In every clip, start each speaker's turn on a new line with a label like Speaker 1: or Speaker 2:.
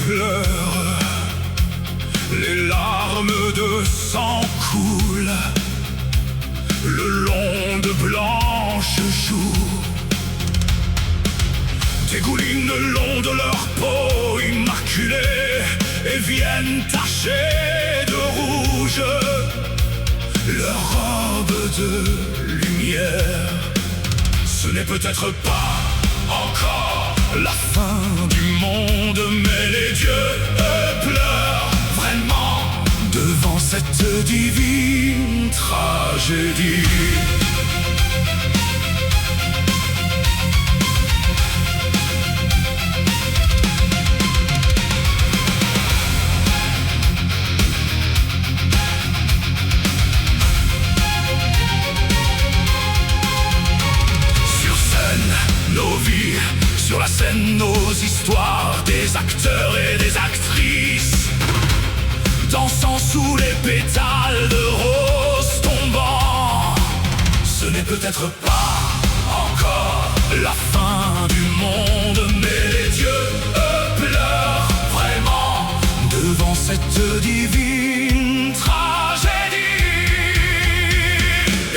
Speaker 1: pleure, les larmes de sang coulent le long de blanches joues, dégoulinent le long de leur peau immaculée et viennent tacher de rouge leur robe de lumière. Ce n'est peut-être pas encore la fin du monde, mais les dieux pleurent vraiment devant cette divine tragédie. Nos vies, sur la scène nos histoires, des acteurs et des actrices dansant sous les pétales de rose tombant. Ce n'est peut-être pas encore la fin du monde, mais les dieux pleurent vraiment devant cette divine tragédie.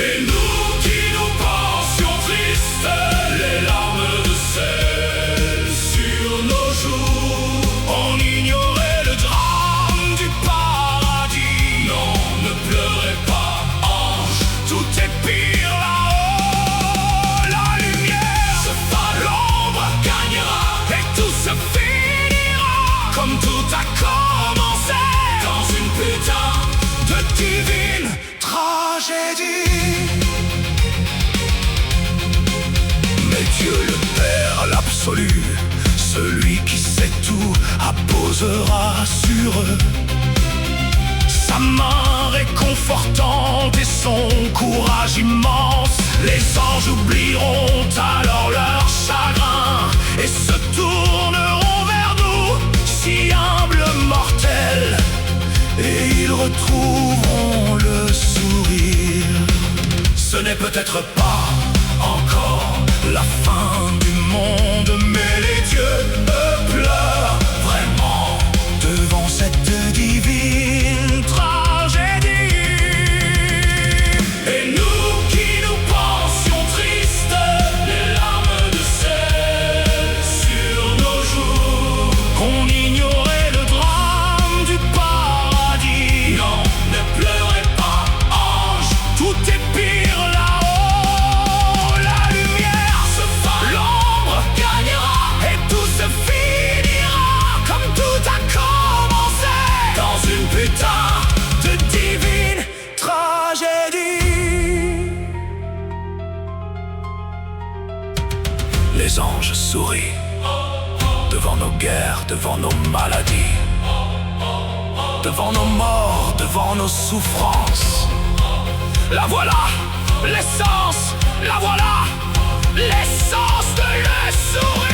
Speaker 1: Et nous qui nous pensions tristes, les larmes de sel sur nos joues, on ignorait le drame du paradis. Non, ne pleurez pas, ange, tout est pire là-haut. La lumière se fera, l'ombre gagnera, et tout se finira comme tout a commencé, dans une putain de divine tragédie. Mais Dieu le Père, l'absolu, celui qui sait tout, apposera sur eux sa main réconfortante et son courage immense. Les anges oublieront alors leur chagrin et se tourneront vers nous, si humbles mortels, et ils retrouveront le sourire. Ce n'est peut-être pas encore la fin du monde, mais les dieux pleurent vraiment devant cette divine tragédie. Et nous qui nous pensions tristes, les larmes de sel sur nos joues, on ignorait le drame du paradis. Non, ne pleurez pas, ange, tout est pire là-haut. La lumière se fera, l'ombre gagnera, et tout se finira comme tout a commencé, dans une putain de divine tragédie. Les anges sourient devant nos guerres, devant nos maladies, devant nos morts, devant nos souffrances. La voilà, l'essence, la voilà, l'essence de le sourire.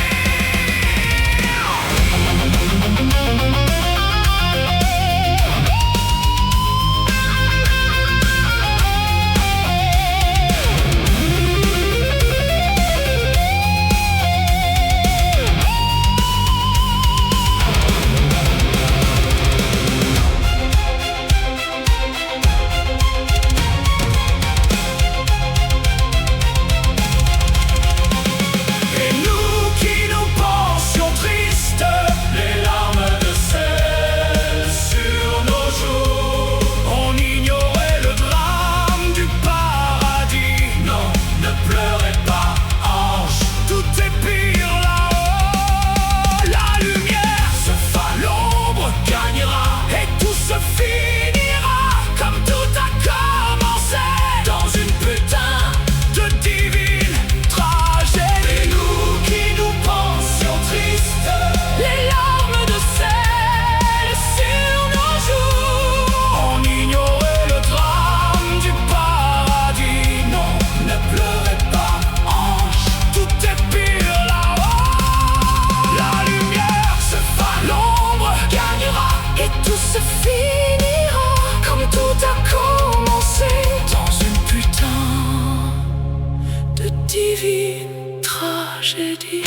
Speaker 2: divine tragédie.